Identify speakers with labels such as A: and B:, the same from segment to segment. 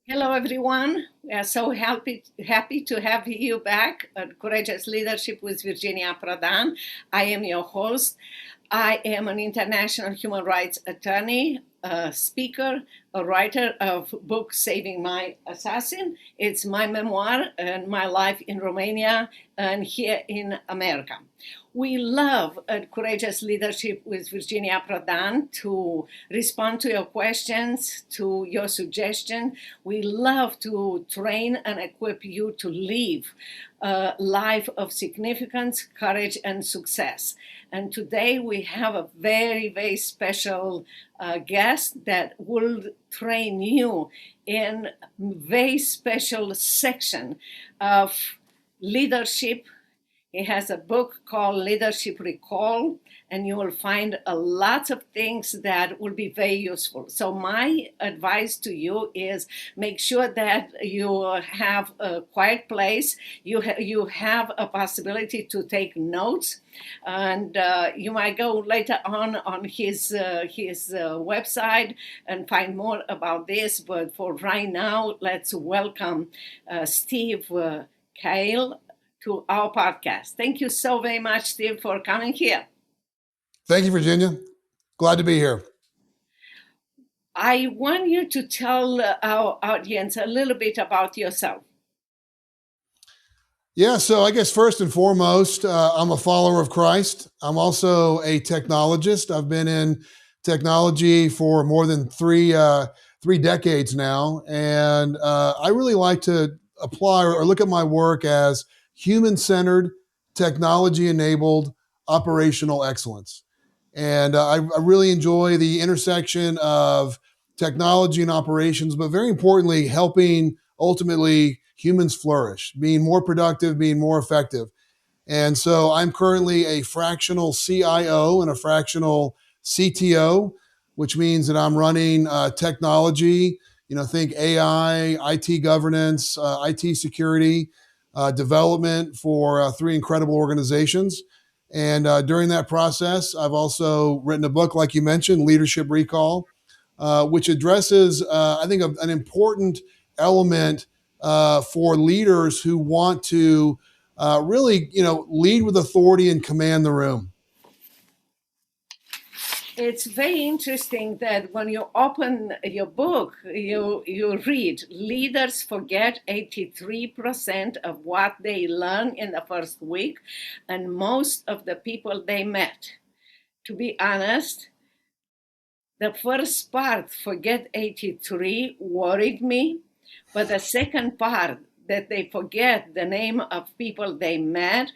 A: Hello, everyone. We are so happy to have you back at Courageous Leadership with Virginia Prodan. I am your host. I am an international human rights attorney, a speaker, a writer of book Saving My Assassin. It's my memoir and my life in Romania and here in America. We love at Courageous Leadership with Virginia Prodan to respond to your questions, to your suggestions. We love to train and equip you to live a life of significance, courage, and success. And today we have a very, very special guest that will train you in a very special section of leadership. He has a book called Leadership Recall, and you will find a lot of things that will be very useful. So my advice to you is make sure that you have a quiet place. You have a possibility to take notes, and you might go later on his website and find more about this. But for right now, let's welcome Steve Kahle to our podcast. Thank you so very much, Steve, for coming here.
B: Thank you, Virginia. Glad to be here.
A: I want you to tell our audience a little bit about yourself.
B: Yeah, so I guess first and foremost, I'm a follower of Christ. I'm also a technologist. I've been in technology for more than three decades now, and I really like to apply or look at my work as human-centered, technology-enabled, operational excellence. And I really enjoy the intersection of technology and operations, but very importantly, helping ultimately humans flourish, being more productive, being more effective. And so I'm currently a fractional CIO and a fractional CTO, which means that I'm running technology, think AI, IT governance, IT security, development for three incredible organizations. And during that process, I've also written a book, like you mentioned, Leadership Recall, which addresses, I think, an important element for leaders who want to really, lead with authority and command the room.
A: It's very interesting that when you open your book, you read, leaders forget 83% of what they learn in the first week, and most of the people they met. To be honest, the first part, forget 83, worried me, but the second part, that they forget the name of people they met,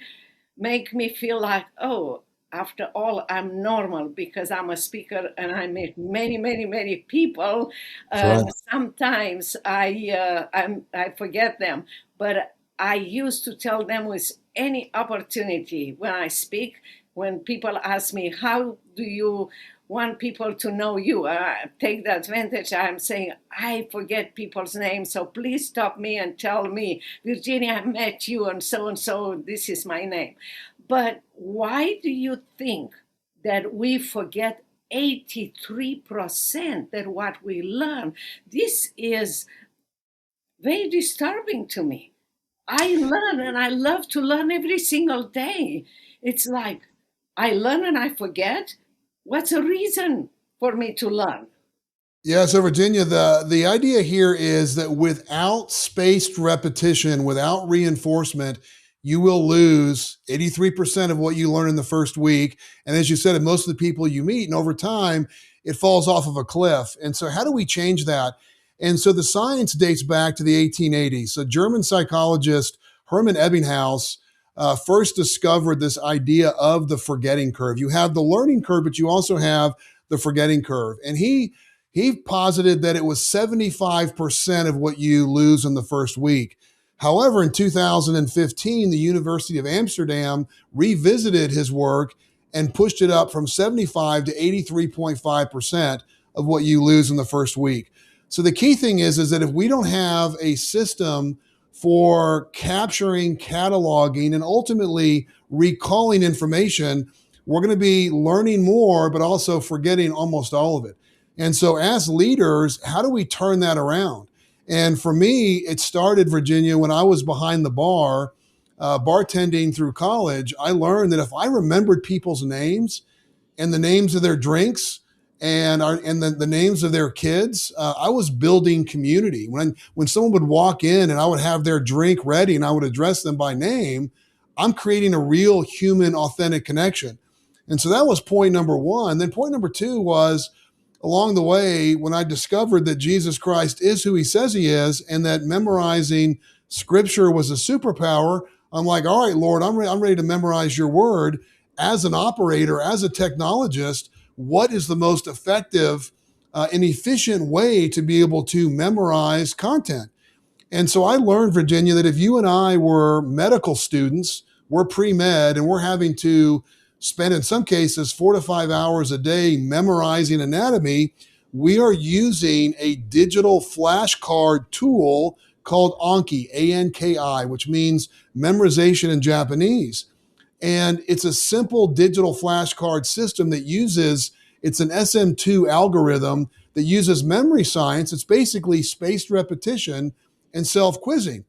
A: make me feel like, oh, after all, I'm normal because I'm a speaker and I meet many, many, many people.
B: Right.
A: Sometimes I forget them, but I used to tell them with any opportunity when I speak, when people ask me, how do you want people to know you? Take the advantage. I'm saying, I forget people's names, so please stop me and tell me, Virginia, I met you and so, this is my name. But why do you think that we forget 83% that what we learn? This is very disturbing to me. I learn and I love to learn every single day. It's like I learn and I forget. What's a reason for me to learn?
B: Yeah, so Virginia, the idea here is that without spaced repetition, without reinforcement, you will lose 83% of what you learn in the first week. And as you said, most of the people you meet, and over time, it falls off of a cliff. And so how do we change that? And so the science dates back to the 1880s. So German psychologist Hermann Ebbinghaus first discovered this idea of the forgetting curve. You have the learning curve, but you also have the forgetting curve. And he posited that it was 75% of what you lose in the first week. However, in 2015, the University of Amsterdam revisited his work and pushed it up from 75 to 83.5% of what you lose in the first week. So the key thing is that if we don't have a system for capturing, cataloging, and ultimately recalling information, we're going to be learning more, but also forgetting almost all of it. And so as leaders, how do we turn that around? And for me, it started, Virginia, when I was behind the bar, bartending through college. I learned that if I remembered people's names and the names of their drinks and the names of their kids, I was building community. When someone would walk in and I would have their drink ready and I would address them by name, I'm creating a real human, authentic connection. And so that was point number one. Then point number two was, along the way, when I discovered that Jesus Christ is who he says he is and that memorizing scripture was a superpower, I'm like, all right, Lord, I'm ready to memorize your word. As an operator, as a technologist, what is the most effective and efficient way to be able to memorize content? And so I learned, Virginia, that if you and I were medical students, we're pre-med, and we're having to spend, in some cases, 4 to 5 hours a day memorizing anatomy, we are using a digital flashcard tool called Anki, A-N-K-I, which means memorization in Japanese. And it's a simple digital flashcard system that it's an SM2 algorithm that uses memory science. It's basically spaced repetition and self-quizzing.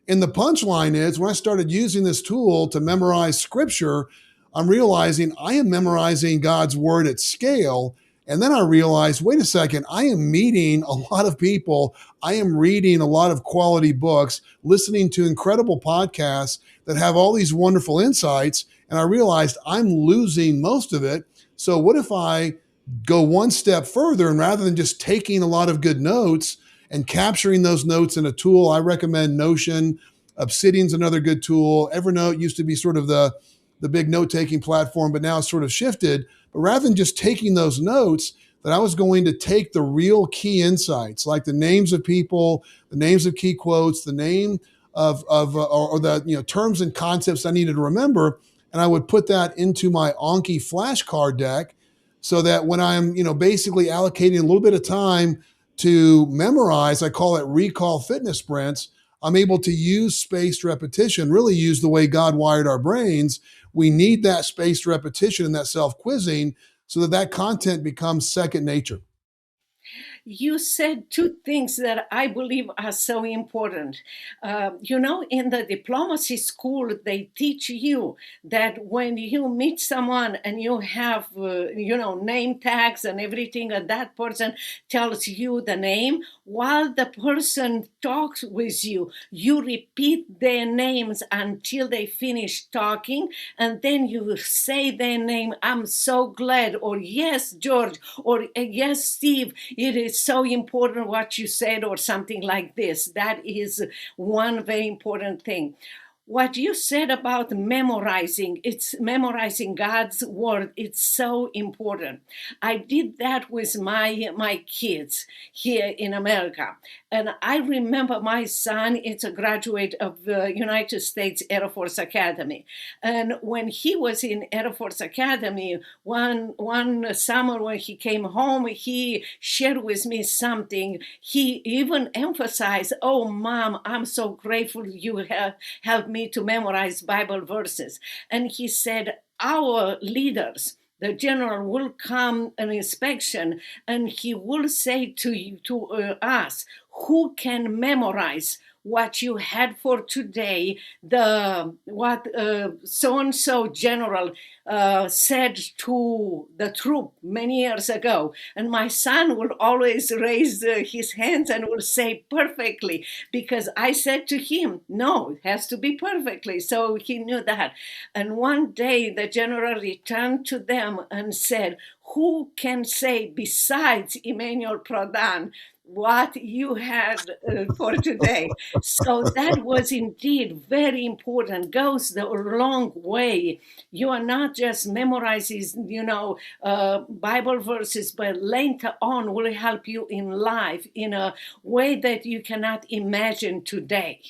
B: And the punchline is, when I started using this tool to memorize scripture, I'm realizing I am memorizing God's word at scale. And then I realized, wait a second, I am meeting a lot of people. I am reading a lot of quality books, listening to incredible podcasts that have all these wonderful insights. And I realized I'm losing most of it. So what if I go one step further, and rather than just taking a lot of good notes and capturing those notes in a tool, I recommend Notion. Obsidian's another good tool. Evernote used to be sort of the big note-taking platform, but now it's sort of shifted. But rather than just taking those notes, that I was going to take the real key insights, like the names of people, the names of key quotes, the name or the terms and concepts I needed to remember, and I would put that into my Anki flashcard deck, so that when I'm basically allocating a little bit of time to memorize, I call it recall fitness sprints, I'm able to use spaced repetition, really use the way God wired our brains. We need that spaced repetition and that self-quizzing so that content becomes second nature.
A: You said two things that I believe are so important. In the diplomacy school, they teach you that when you meet someone and you have, name tags and everything, and that person tells you the name, while the person talks with you, you repeat their names until they finish talking, and then you say their name, I'm so glad, or yes, George, or yes, Steve, it is so important what you said, or something like this. That is one very important thing. What you said about it's memorizing God's word. It's so important. I did that with my kids here in America. And I remember my son is a graduate of the United States Air Force Academy. And when he was in Air Force Academy, one summer when he came home, he shared with me something. He even emphasized, oh, Mom, I'm so grateful you have helped me to memorize Bible verses. And he said, our leaders, the general, will come an inspection, and he will say to us, who can memorize what you had for today, what so-and-so general said to the troop many years ago. And my son will always raise his hands and will say perfectly, because I said to him, no, it has to be perfectly. So he knew that. And one day the general returned to them and said, who can say besides Emmanuel Prodan what you had for today? So that was indeed very important, goes the long way. You are not just memorizing, Bible verses, but later on will help you in life in a way that you cannot imagine today.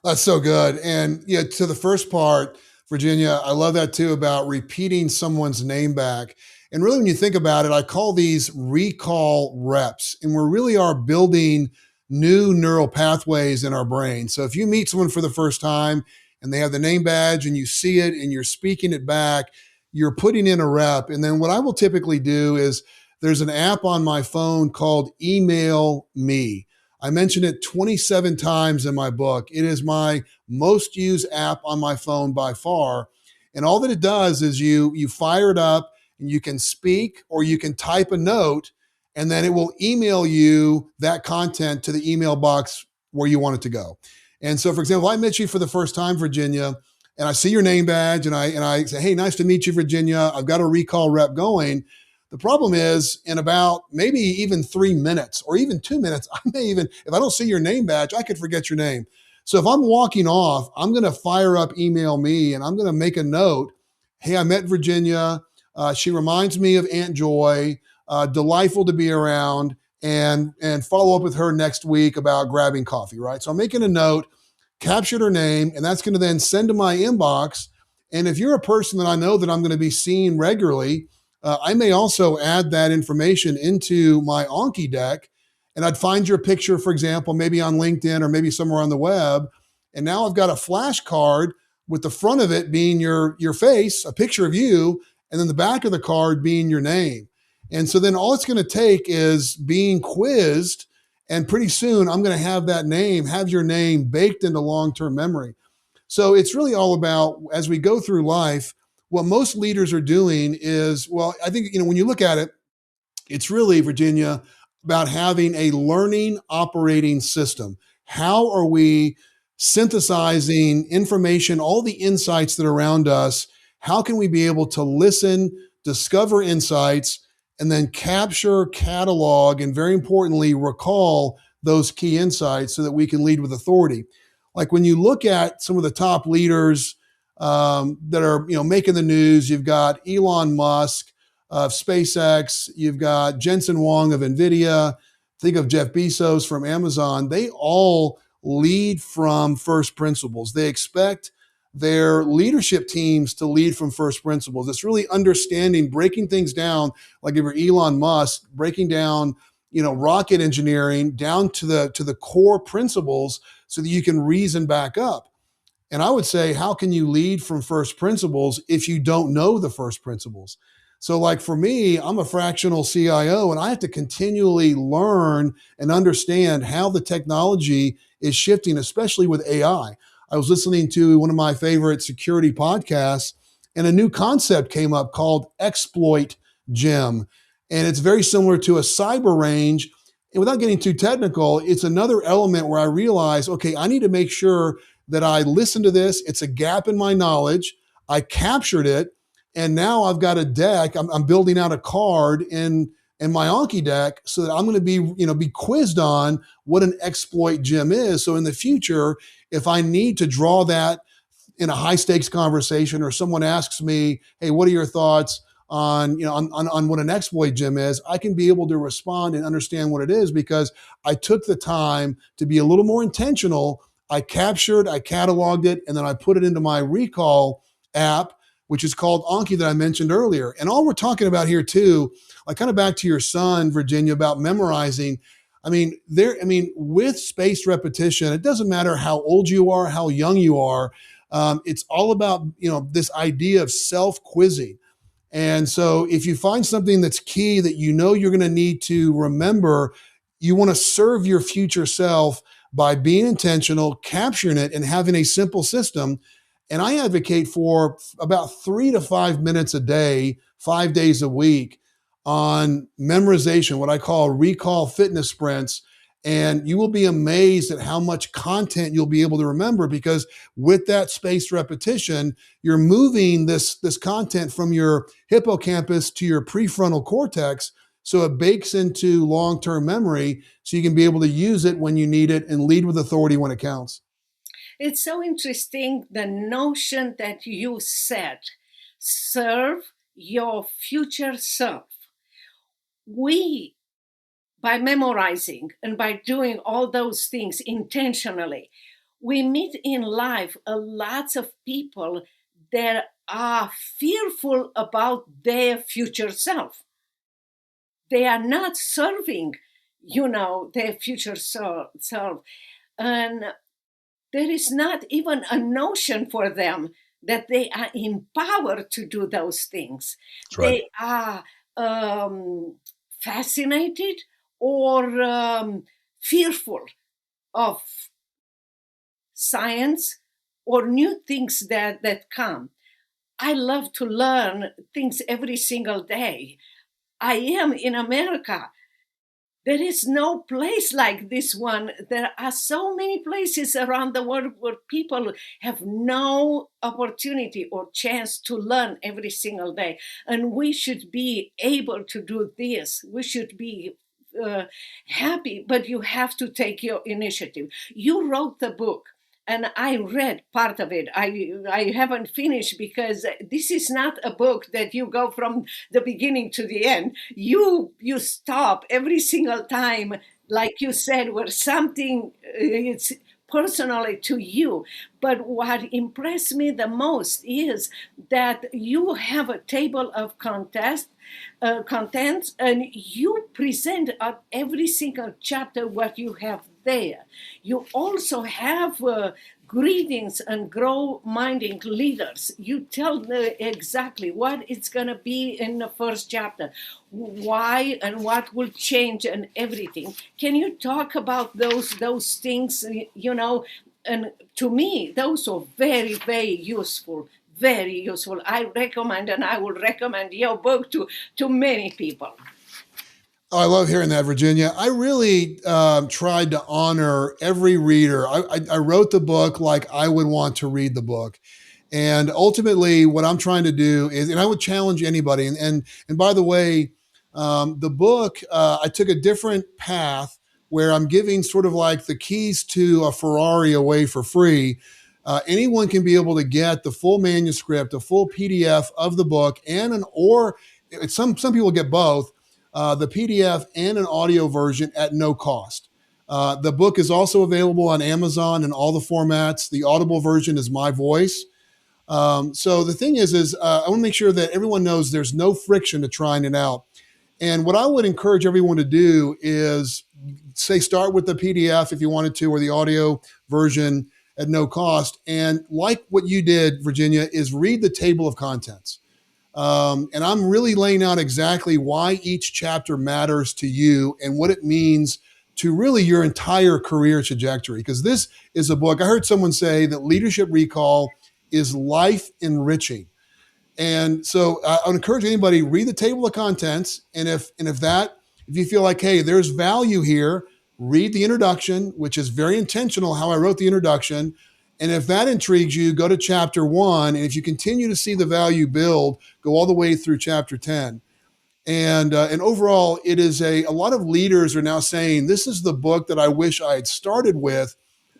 B: That's so good. And to the first part, Virginia, I love that too, about repeating someone's name back. And really, when you think about it, I call these recall reps, and we really are building new neural pathways in our brain. So if you meet someone for the first time and they have the name badge and you see it and you're speaking it back, you're putting in a rep. And then what I will typically do is, there's an app on my phone called Email Me. I mention it 27 times in my book. It is my most used app on my phone by far. And all that it does is you fire it up and you can speak or you can type a note, and then it will email you that content to the email box where you want it to go. And so, for example, I met you for the first time, Virginia, and I see your name badge and I say, hey, nice to meet you, Virginia. I've got a recall rep going. The problem is in about maybe even 3 minutes or even 2 minutes, I may even, if I don't see your name badge, I could forget your name. So if I'm walking off, I'm going to fire up email me and I'm going to make a note. Hey, I met Virginia. She reminds me of Aunt Joy. Delightful to be around, and follow up with her next week about grabbing coffee, right? So I'm making a note, captured her name, and that's going to then send to my inbox. And if you're a person that I know that I'm going to be seeing regularly, I may also add that information into my Anki deck, and I'd find your picture, for example, maybe on LinkedIn or maybe somewhere on the web. And now I've got a flashcard with the front of it being your face, a picture of you, and then the back of the card being your name. And so then all it's going to take is being quizzed, and pretty soon I'm going to have your name baked into long-term memory. So it's really all about, as we go through life, what most leaders are doing is, well, I think, when you look at it, it's really, Virginia, about having a learning operating system. How are we synthesizing information, all the insights that are around us? How can we be able to listen, discover insights, and then capture, catalog, and very importantly, recall those key insights so that we can lead with authority? Like when you look at some of the top leaders that are making the news, you've got Elon Musk of SpaceX, you've got Jensen Huang of NVIDIA, think of Jeff Bezos from Amazon. They all lead from first principles. They expect their leadership teams to lead from first principles. It's really understanding, breaking things down, like if you're Elon Musk, breaking down, rocket engineering down to the core principles so that you can reason back up. And I would say, how can you lead from first principles if you don't know the first principles? So like for me, I'm a fractional CIO and I have to continually learn and understand how the technology is shifting, especially with AI. I was listening to one of my favorite security podcasts and a new concept came up called exploit gem. And it's very similar to a cyber range. And without getting too technical, it's another element where I realize, okay, I need to make sure that I listen to this. It's a gap in my knowledge. I captured it. And now I've got a deck. I'm building out a card in my Anki deck so that I'm going to be quizzed on what an exploit gem is. So in the future, if I need to draw that in a high stakes conversation or someone asks me, hey, what are your thoughts on what an exploit gem is, I can be able to respond and understand what it is because I took the time to be a little more intentional. I captured, I cataloged it, and then I put it into my recall app, which is called Anki that I mentioned earlier. And all we're talking about here too, like kind of back to your son, Virginia, about memorizing. With spaced repetition, it doesn't matter how old you are, how young you are. It's all about, this idea of self-quizzing. And so if you find something that's key that you're going to need to remember, you want to serve your future self by being intentional, capturing it, and having a simple system. And I advocate for about 3 to 5 minutes a day, 5 days a week on memorization, what I call recall fitness sprints. And you will be amazed at how much content you'll be able to remember because with that spaced repetition, you're moving this content from your hippocampus to your prefrontal cortex. So it bakes into long-term memory so you can be able to use it when you need it and lead with authority when it counts.
A: It's so interesting, the notion that you said, serve your future self. We, by memorizing and by doing all those things intentionally, we meet in life a lot of people that are fearful about their future self. They are not serving, their future self. And there is not even a notion for them that they are empowered to do those things.
B: That's right.
A: They are fascinated or fearful of science or new things that come. I love to learn things every single day. I am in America. There is no place like this one. There are so many places around the world where people have no opportunity or chance to learn every single day. And we should be able to do this. We should be happy, but you have to take your initiative. You wrote the book. And I read part of it. I haven't finished because this is not a book that you go from the beginning to the end. You stop every single time, like you said, where something it's personally to you. But what impressed me the most is that you have a table of contents, and you present at every single chapter what you have there. You also have greetings and grow-minding leaders. You tell exactly what it's going to be in the first chapter, why and what will change and everything. Can you talk about those things, And to me, those are very, very useful. Very useful. I recommend, and I will recommend your book to many people.
B: Oh, I love hearing that, Virginia. I really tried to honor every reader. I wrote the book like I would want to read the book. And ultimately, what I'm trying to do is, and I would challenge anybody. And by the way, the book, I took a different path where I'm giving sort of like the keys to a Ferrari away for free. Anyone can be able to get the full manuscript, a full PDF of the book, or some people get both. The PDF and an audio version at no cost. The book is also available on Amazon in all the formats. The Audible version is my voice. So the thing is I want to make sure that everyone knows there's no friction to trying it out. And what I would encourage everyone to do is start with the PDF if you wanted to, or the audio version at no cost. And like what you did, Virginia, is read the table of contents. And I'm really laying out exactly why each chapter matters to you and what it means to really your entire career trajectory. Because this is a book, I heard someone say that Leadership Recall is life enriching. And so I would encourage anybody, read the table of contents. And if you feel like, hey, there's value here, read the introduction, which is very intentional how I wrote the introduction. And if that intrigues you, go to chapter 1. And if you continue to see the value build, go all the way through chapter 10. And overall, it is a lot of leaders are now saying, this is the book that I wish I had started with,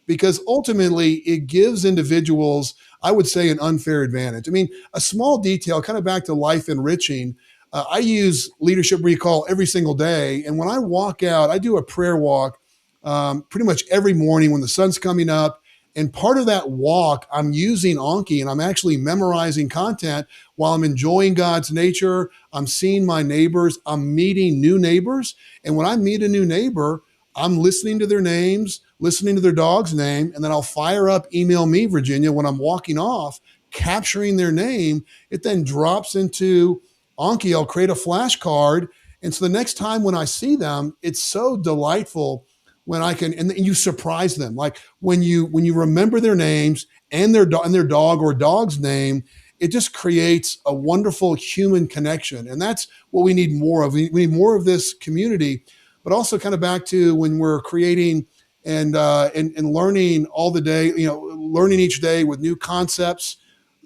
B: because ultimately it gives individuals, I would say, an unfair advantage. I mean, a small detail, kind of back to life enriching. I use Leadership Recall every single day. And when I walk out, I do a prayer walk pretty much every morning when the sun's coming up. And part of that walk, I'm using Anki and I'm actually memorizing content while I'm enjoying God's nature. I'm seeing my neighbors. I'm meeting new neighbors. And when I meet a new neighbor, I'm listening to their names, listening to their dog's name, and then I'll fire up Email Me, Virginia, when I'm walking off, capturing their name. It then drops into Anki. I'll create a flashcard. And so the next time when I see them, it's so delightful when I can, and you surprise them. Like when you remember their names and their dog or dog's name, it just creates a wonderful human connection. And that's what we need more of. We need more of this community, but also kind of back to when we're creating and learning all the day, learning each day with new concepts,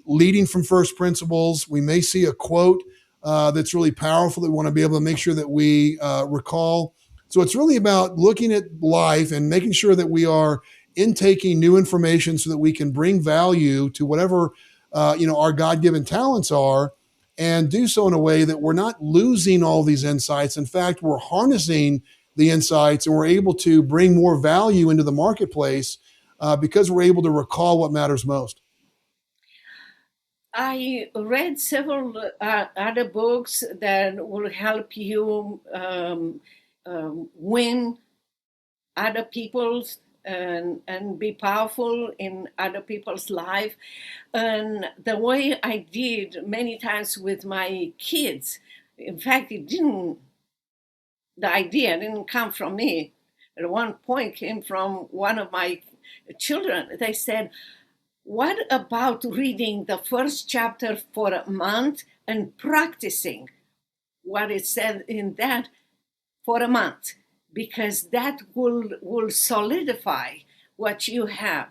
B: leading from first principles. We may see a quote that's really powerful that we want to be able to make sure that we recall. So it's really about looking at life and making sure that we are intaking new information so that we can bring value to whatever our God-given talents are, and do so in a way that we're not losing all these insights. In fact, we're harnessing the insights and we're able to bring more value into the marketplace because we're able to recall what matters most.
A: I read several other books that will help you win other people's and be powerful in other people's life. And the way I did many times with my kids, in fact, the idea didn't come from me. at one point came from one of my children. They said, what about reading the first chapter for a month and practicing what it said in that for a month? Because that will solidify what you have.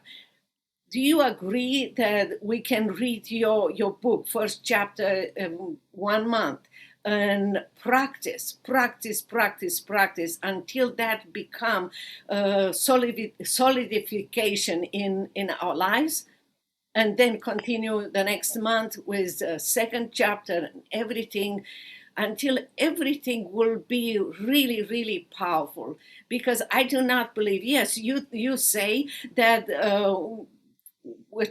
A: Do you agree that we can read your book, first chapter, 1 month, and practice until that become solidification in our lives, and then continue the next month with a second chapter and everything, until everything will be really, really powerful? Because I do not believe, yes, you say that a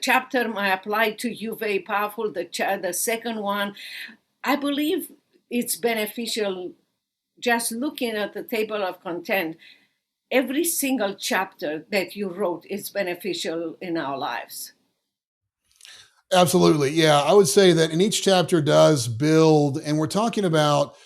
A: chapter might apply to you very powerful, the second one, I believe it's beneficial. Just looking at the table of content, every single chapter that you wrote is beneficial in our lives.
B: Absolutely. Yeah. I would say that in each chapter does build, and we're talking about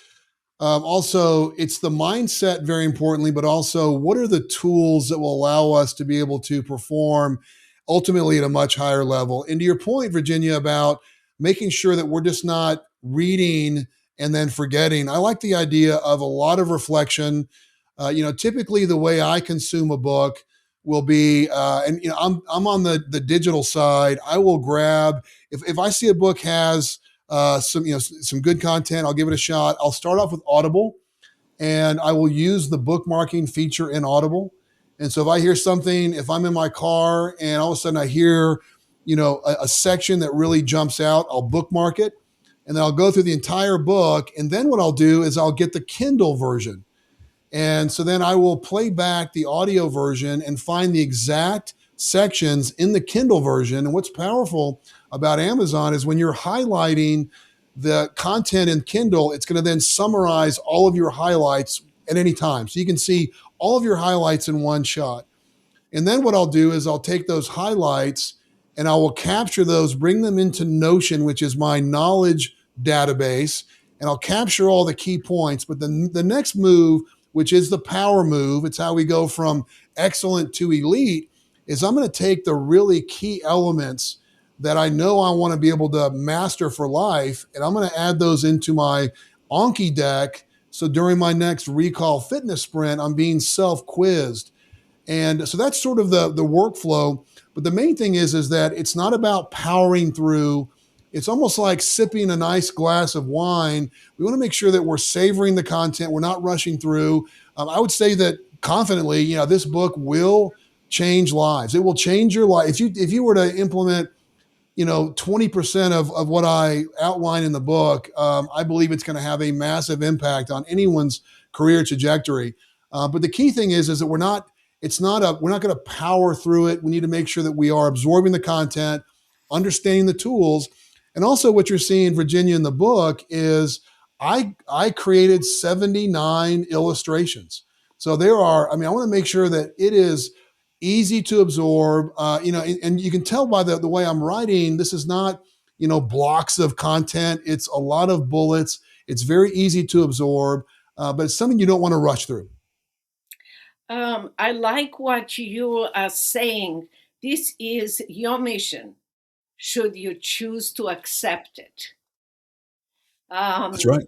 B: also, it's the mindset very importantly, but also what are the tools that will allow us to be able to perform ultimately at a much higher level? And to your point, Virginia, about making sure that we're just not reading and then forgetting. I like the idea of a lot of reflection. Typically the way I consume a book will be, and I'm on the digital side. I will grab if I see a book has some good content, I'll give it a shot. I'll start off with Audible, and I will use the bookmarking feature in Audible. And so if I hear something, if I'm in my car and all of a sudden I hear, a section that really jumps out, I'll bookmark it, and then I'll go through the entire book. And then what I'll do is I'll get the Kindle version. And so then I will play back the audio version and find the exact sections in the Kindle version. And what's powerful about Amazon is when you're highlighting the content in Kindle, it's going to then summarize all of your highlights at any time. So you can see all of your highlights in one shot. And then what I'll do is I'll take those highlights and I will capture those, bring them into Notion, which is my knowledge database, and I'll capture all the key points. But the next move, which is the power move, it's how we go from excellent to elite, is I'm going to take the really key elements that I know I want to be able to master for life, and I'm going to add those into my Anki deck. So during my next recall fitness sprint, I'm being self-quizzed. And so that's sort of the workflow. But the main thing is that it's not about powering through. It's almost like sipping a nice glass of wine. We want to make sure that we're savoring the content. We're not rushing through. I would say that confidently, this book will change lives. It will change your life. If you were to implement 20% of what I outline in the book, I believe it's going to have a massive impact on anyone's career trajectory. But the key thing is that we're not going to power through it. We need to make sure that we are absorbing the content, understanding the tools. And also what you're seeing, Virginia, in the book is I created 79 illustrations. So I want to make sure that it is easy to absorb, and you can tell by the way I'm writing, this is not, blocks of content. It's a lot of bullets. It's very easy to absorb, but it's something you don't want to rush through.
A: I like what you are saying. This is your mission, should you choose to accept it.
B: That's right.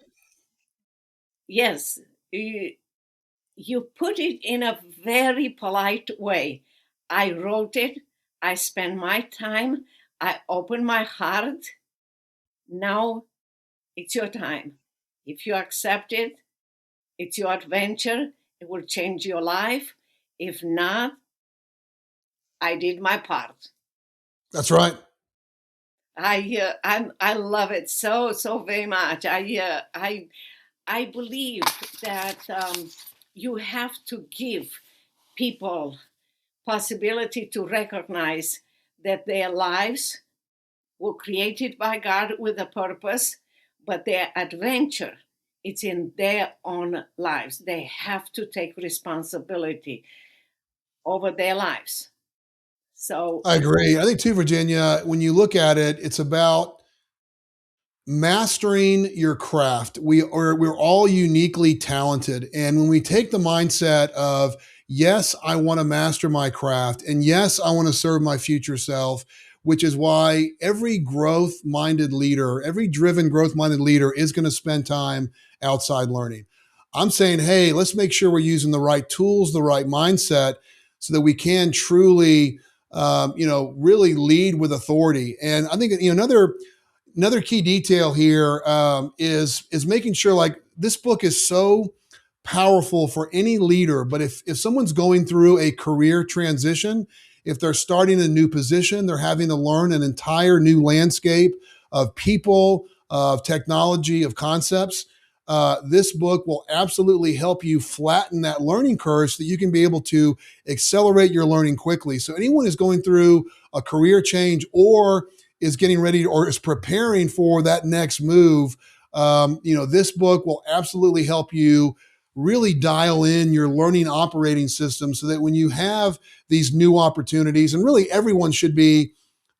A: Yes. You put it in a very polite way. I wrote it. I spent my time. I opened my heart. Now it's your time. If you accept it, it's your adventure. It will change your life. If not, I did my part.
B: That's right.
A: I love it so very much. I believe that you have to give people possibility to recognize that their lives were created by God with a purpose, but their adventure, it's in their own lives. They have to take responsibility over their lives. So
B: I agree. I think too, Virginia, when you look at it, it's about mastering your craft. We're all uniquely talented. And when we take the mindset of, yes, I want to master my craft, and yes, I want to serve my future self, which is why every growth-minded leader, every driven growth-minded leader is going to spend time outside learning. I'm saying, hey, let's make sure we're using the right tools, the right mindset, so that we can truly, really lead with authority. And I think another key detail here is making sure, like, this book is so powerful for any leader. But if someone's going through a career transition, if they're starting a new position, they're having to learn an entire new landscape of people, of technology, of concepts. This book will absolutely help you flatten that learning curve so that you can be able to accelerate your learning quickly. So anyone who's going through a career change or is getting ready or is preparing for that next move, this book will absolutely help you really dial in your learning operating system so that when you have these new opportunities, and really everyone should be,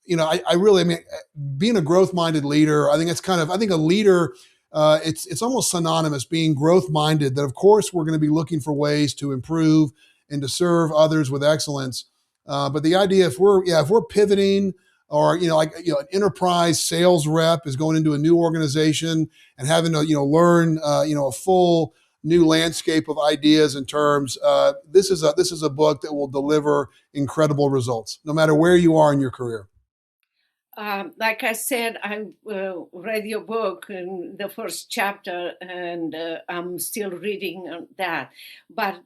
B: being a growth-minded leader, I think a leader, it's almost synonymous, being growth-minded, that of course we're going to be looking for ways to improve and to serve others with excellence. But the idea, if we're pivoting, or an enterprise sales rep is going into a new organization and having to learn a full new landscape of ideas and terms, this is a book that will deliver incredible results no matter where you are in your career.
A: Like I said, I read your book in the first chapter, and I'm still reading that. But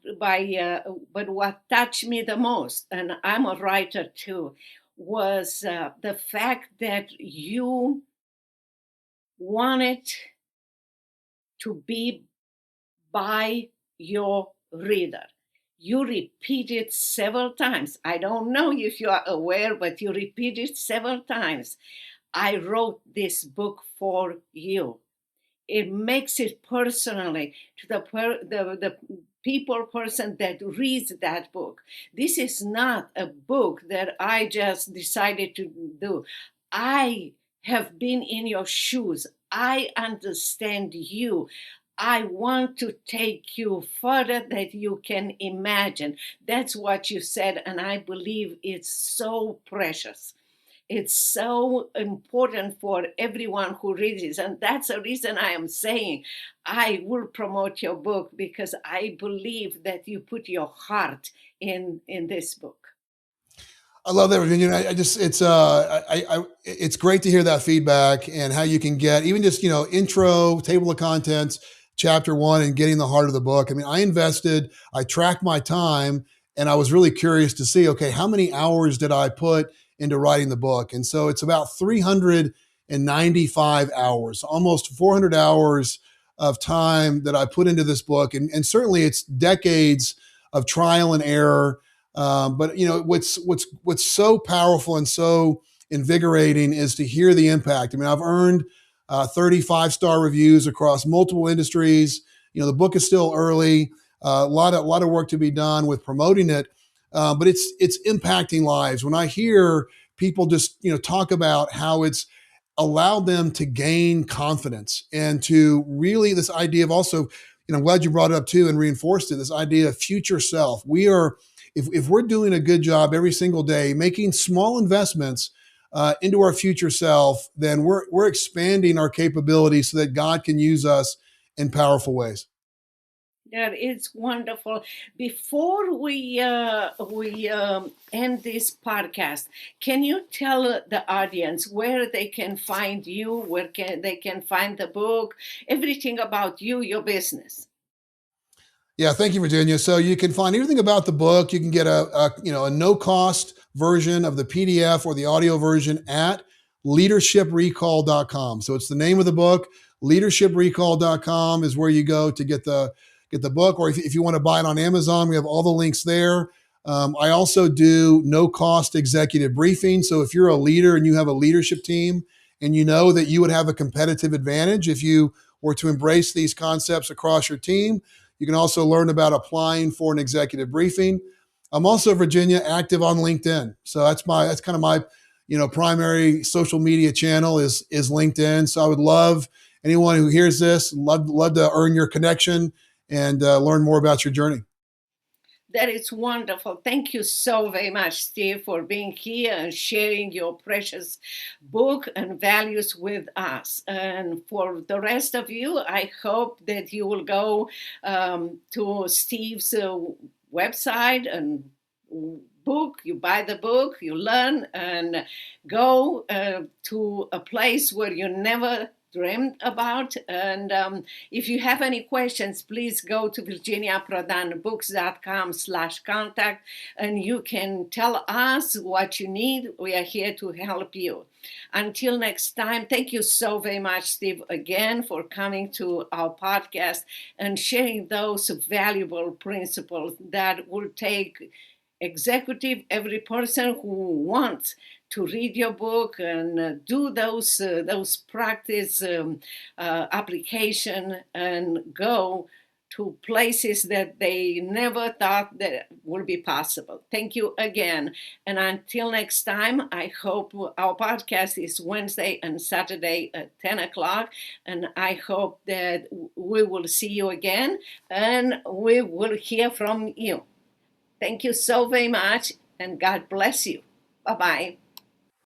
A: what touched me the most, and I'm a writer too, was the fact that you wanted to be by your reader. You repeat it several times. I don't know if you are aware, but you repeat it several times. I wrote this book for you. It makes it personally to the person that reads that book. This is not a book that I just decided to do. I have been in your shoes. I understand you. I want to take you further than you can imagine. That's what you said, and I believe it's so precious. It's so important for everyone who reads it. And that's the reason I am saying I will promote your book, because I believe that you put your heart in this book.
B: I love that, Virginia. It's great to hear that feedback and how you can get even just, intro, table of contents, chapter 1, and getting the heart of the book. I mean, I tracked my time, and I was really curious to see, okay, how many hours did I put into writing the book? And so it's about 395 hours, almost 400 hours of time that I put into this book. And certainly it's decades of trial and error. But what's so powerful and so invigorating is to hear the impact. I mean, I've earned 35-star reviews across multiple industries. The book is still early. A lot of work to be done with promoting it. But it's impacting lives. When I hear people just talk about how it's allowed them to gain confidence and to really, this idea of also, I'm glad you brought it up too and reinforced it, this idea of future self. We are, if we're doing a good job every single day, making small investments into our future self, then we're expanding our capabilities so that God can use us in powerful ways.
A: That is wonderful. Before we end this podcast, can you tell the audience where they can find you, where they can find the book, everything about you, your business?
B: Yeah, thank you, Virginia. So you can find everything about the book. You can get a no-cost version of the PDF or the audio version at leadershiprecall.com. So it's the name of the book. Leadershiprecall.com is where you go to get the book, or if you want to buy it on Amazon, we have all the links there. I also do no-cost executive briefing. So if you're a leader and you have a leadership team and you know that you would have a competitive advantage if you were to embrace these concepts across your team, you can also learn about applying for an executive briefing. I'm also, Virginia, active on LinkedIn. So that's kind of my primary social media channel is LinkedIn. So I would love anyone who hears this, love to earn your connection and learn more about your journey.
A: That is wonderful. Thank you so very much, Steve, for being here and sharing your precious book and values with us. And for the rest of you, I hope that you will go to Steve's website and book, you buy the book, you learn, and go to a place where you never dreamed about. And if you have any questions, please go to virginiaprodanbooks.com/contact, and you can tell us what you need. We are here to help you. Until next time, thank you so very much, Steve, again, for coming to our podcast and sharing those valuable principles that will take every person who wants to read your book and do those practice application and go to places that they never thought that would be possible. Thank you again. And until next time, I hope our podcast is Wednesday and Saturday at 10 o'clock. And I hope that we will see you again and we will hear from you. Thank you so very much, and God bless you. Bye-bye.